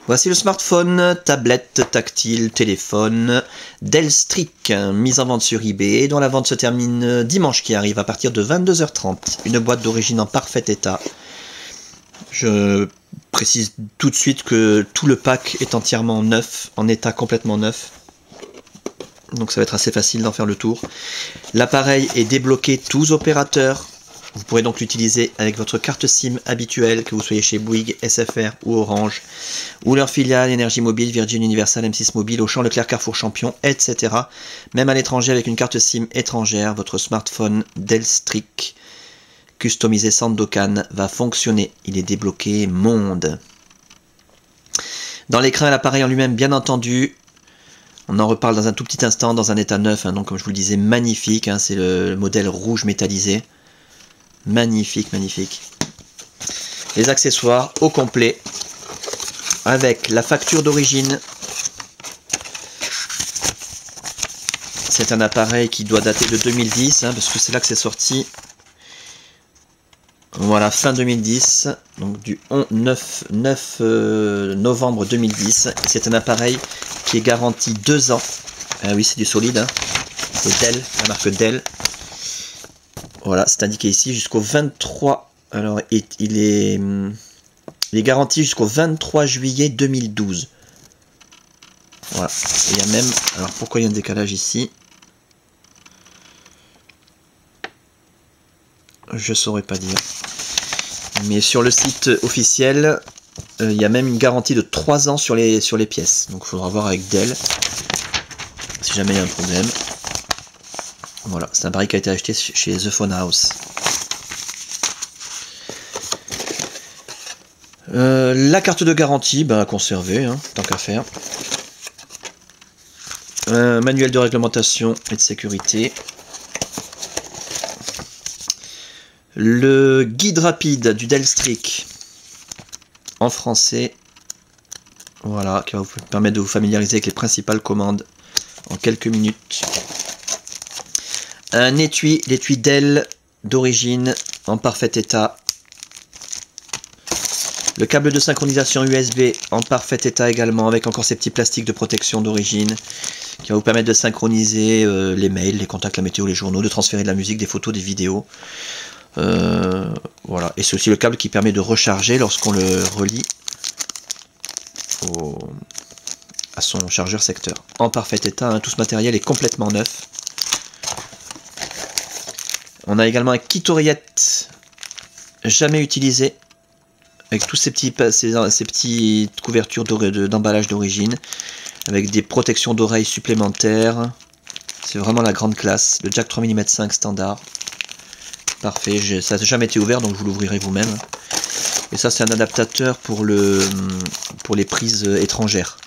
Voici le smartphone, tablette, tactile, téléphone Delstric, mise en vente sur eBay, dont la vente se termine dimanche qui arrive à partir de 22h30. Une boîte d'origine en parfait état. Je précise tout de suite que tout le pack est entièrement neuf, en état complètement neuf. Donc ça va être assez facile d'en faire le tour. L'appareil est débloqué tous opérateurs. Vous pourrez donc l'utiliser avec votre carte SIM habituelle, que vous soyez chez Bouygues, SFR ou Orange, ou leur filiale Énergie Mobile, Virgin, Universal, M6 Mobile, Auchan, Leclerc, Carrefour, Champion, etc. Même à l'étranger avec une carte SIM étrangère, votre smartphone Delstric customisé Sandokan va fonctionner. Il est débloqué monde. Dans l'écran et l'appareil en lui-même, bien entendu, on en reparle dans un tout petit instant, dans un état neuf, donc comme je vous le disais, magnifique, c'est le modèle rouge métallisé. Magnifique, magnifique. Les accessoires au complet, avec la facture d'origine. C'est un appareil qui doit dater de 2010, parce que c'est là que c'est sorti. Voilà, fin 2010, donc du 9 novembre 2010. C'est un appareil qui est garanti 2 ans. Ah oui, c'est du solide, c'est Dell, la marque Dell. Voilà, c'est indiqué ici jusqu'au 23. Alors, il est garanti jusqu'au 23 juillet 2012. Voilà. Et il y a même... Alors, pourquoi il y a un décalage ici? Je saurais pas dire. Mais sur le site officiel, il y a même une garantie de 3 ans sur les pièces. Donc, il faudra voir avec Dell si jamais il y a un problème. Voilà, c'est un appareil qui a été acheté chez The Phone House. La carte de garantie, à conserver, tant qu'à faire. Un manuel de réglementation et de sécurité. Le guide rapide du Delstric en français. Voilà, qui va vous permettre de vous familiariser avec les principales commandes en quelques minutes. Un étui, l'étui Dell d'origine en parfait état. Le câble de synchronisation USB en parfait état également, avec encore ces petits plastiques de protection d'origine qui va vous permettre de synchroniser les mails, les contacts, la météo, les journaux, de transférer de la musique, des photos, des vidéos. Voilà, et c'est aussi le câble qui permet de recharger lorsqu'on le relie à son chargeur secteur. En parfait état, tout ce matériel est complètement neuf. On a également un kit oreillette jamais utilisé, avec tous ces petites couvertures d'emballage d'origine, avec des protections d'oreilles supplémentaires. C'est vraiment la grande classe. Le jack 3 mm 5 standard. Parfait, ça n'a jamais été ouvert, donc vous l'ouvrirez vous-même. Et ça, c'est un adaptateur pour les prises étrangères.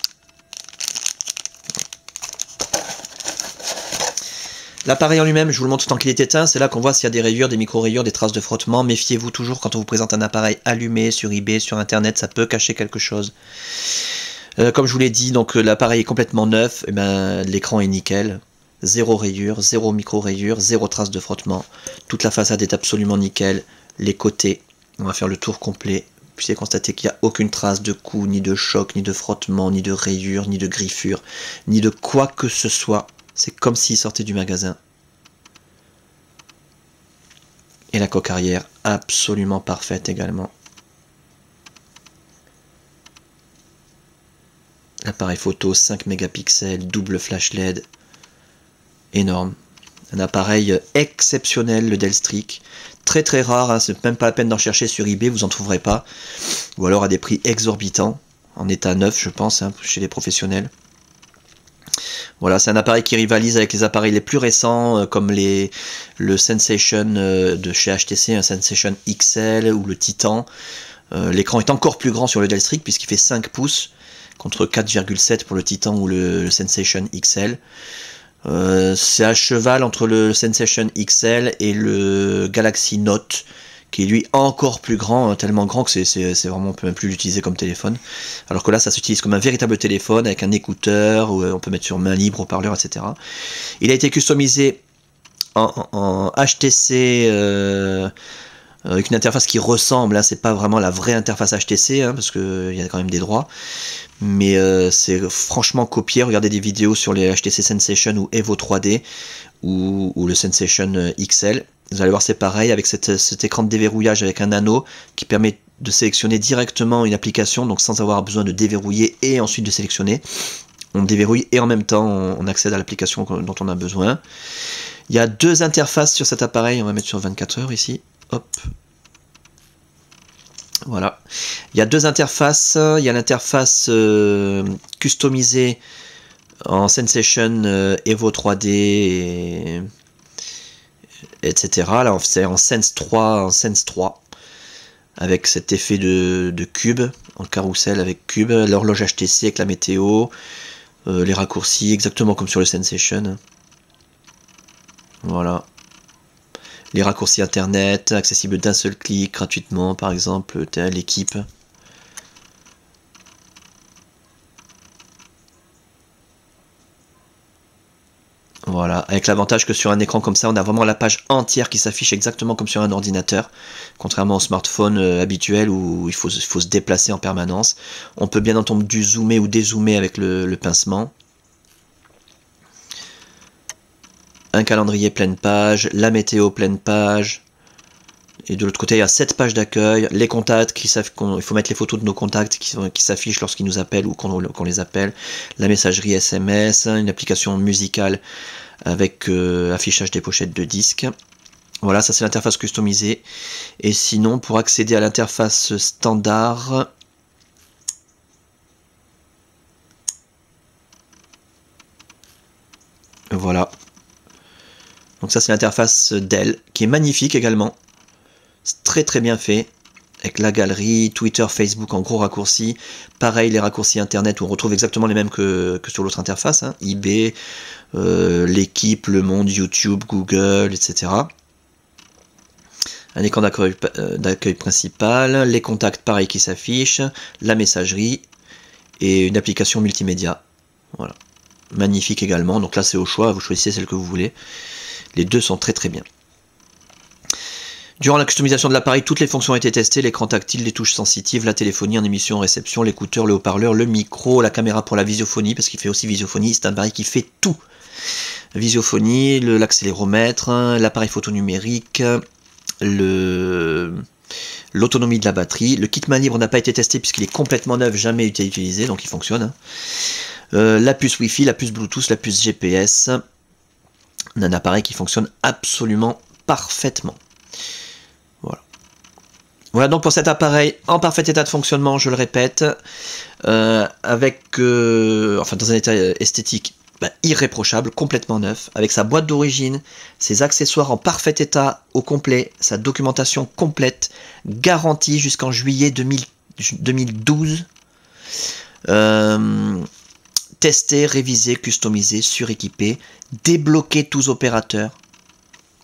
L'appareil en lui-même, je vous le montre tant qu'il est éteint, c'est là qu'on voit s'il y a des rayures, des micro-rayures, des traces de frottement. Méfiez-vous toujours quand on vous présente un appareil allumé sur eBay, sur internet, ça peut cacher quelque chose. Comme je vous l'ai dit, donc l'appareil est complètement neuf, l'écran est nickel. Zéro rayure, zéro micro-rayure, zéro trace de frottement. Toute la façade est absolument nickel. Les côtés, on va faire le tour complet. Vous puissiez constater qu'il n'y a aucune trace de coup, ni de choc, ni de frottement, ni de rayure, ni de griffure, ni de quoi que ce soit. C'est comme s'il sortait du magasin. Et la coque arrière, absolument parfaite également. L'appareil photo 5 mégapixels, double flash LED. Énorme. Un appareil exceptionnel, le Delstric. Très très rare, c'est même pas la peine d'en chercher sur eBay, vous en trouverez pas. Ou alors à des prix exorbitants, en état neuf je pense, chez les professionnels. Voilà, c'est un appareil qui rivalise avec les appareils les plus récents, comme le Sensation de chez HTC, un Sensation XL ou le Titan. L'écran est encore plus grand sur le Delstric puisqu'il fait 5 pouces, contre 4,7 pour le Titan ou le Sensation XL. C'est à cheval entre le Sensation XL et le Galaxy Note, qui est lui encore plus grand, tellement grand que c'est vraiment, on peut même plus l'utiliser comme téléphone. Alors que là, ça s'utilise comme un véritable téléphone, avec un écouteur, où on peut mettre sur main libre, haut-parleur, etc. Il a été customisé en HTC avec une interface qui ressemble, hein, c'est pas vraiment la vraie interface HTC, hein, parce qu'il y a quand même des droits, mais c'est franchement copié. Regardez des vidéos sur les HTC Sensation ou Evo 3D, ou le Sensation XL, vous allez voir c'est pareil, avec cet écran de déverrouillage avec un anneau qui permet de sélectionner directement une application, donc sans avoir besoin de déverrouiller et ensuite de sélectionner. On déverrouille et en même temps on accède à l'application dont on a besoin. Il y a deux interfaces sur cet appareil, on va mettre sur 24 heures ici, hop. Voilà. Il y a deux interfaces, il y a l'interface customisée en Sensation Evo 3D, etc. Là c'est en Sense 3, avec cet effet de cube, en carrousel avec cube, l'horloge HTC avec la météo, les raccourcis, exactement comme sur le Sensation. Voilà. Les raccourcis internet, accessibles d'un seul clic, gratuitement, par exemple, l'équipe. Voilà, avec l'avantage que sur un écran comme ça, on a vraiment la page entière qui s'affiche exactement comme sur un ordinateur, contrairement au smartphone habituel où il faut se déplacer en permanence. On peut bien entendu zoomer ou dézoomer avec le pincement. Un calendrier pleine page, la météo pleine page. Et de l'autre côté, il y a 7 pages d'accueil, les contacts, il faut mettre les photos de nos contacts qui s'affichent lorsqu'ils nous appellent ou qu'on les appelle, la messagerie SMS, une application musicale avec affichage des pochettes de disques. Voilà, ça c'est l'interface customisée. Et sinon, pour accéder à l'interface standard, voilà. Donc ça c'est l'interface Dell, qui est magnifique également. C'est très très bien fait, avec la galerie, Twitter, Facebook en gros raccourcis. Pareil, les raccourcis internet où on retrouve exactement les mêmes que sur l'autre interface, hein. eBay, l'équipe, le monde, YouTube, Google, etc. Un écran d'accueil principal, les contacts pareil qui s'affichent, la messagerie et une application multimédia. Voilà, magnifique également. Donc là c'est au choix, vous choisissez celle que vous voulez. Les deux sont très très bien. Durant la customisation de l'appareil, toutes les fonctions ont été testées, l'écran tactile, les touches sensitives, la téléphonie en émission, en réception, l'écouteur, le haut-parleur, le micro, la caméra pour la visiophonie, parce qu'il fait aussi visiophonie, c'est un appareil qui fait tout. Visiophonie, l'accéléromètre, l'appareil photo numérique, l'autonomie de la batterie. Le kit main libre n'a pas été testé puisqu'il est complètement neuf, jamais été utilisé, donc il fonctionne. La puce Wi-Fi, la puce Bluetooth, la puce GPS. On a un appareil qui fonctionne absolument parfaitement. Voilà. Voilà donc pour cet appareil en parfait état de fonctionnement, je le répète, enfin dans un état esthétique irréprochable, complètement neuf, avec sa boîte d'origine, ses accessoires en parfait état au complet, sa documentation complète, garantie jusqu'en juillet 2012. Testé, révisé, customisé, suréquipé, débloqué tous opérateurs.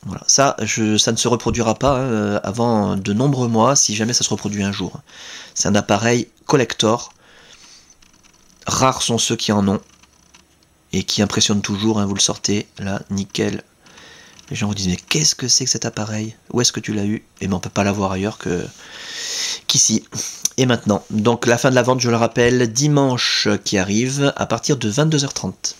Voilà, ça ne se reproduira pas avant de nombreux mois, si jamais ça se reproduit un jour. C'est un appareil collector. Rares sont ceux qui en ont. Et qui impressionnent toujours, hein, vous le sortez, là, nickel. Les gens vous disent, mais qu'est-ce que c'est que cet appareil? Où est-ce que tu l'as eu? Et ben on peut pas l'avoir ailleurs qu'ici. Et maintenant, donc la fin de la vente, je le rappelle, dimanche qui arrive, à partir de 22h30.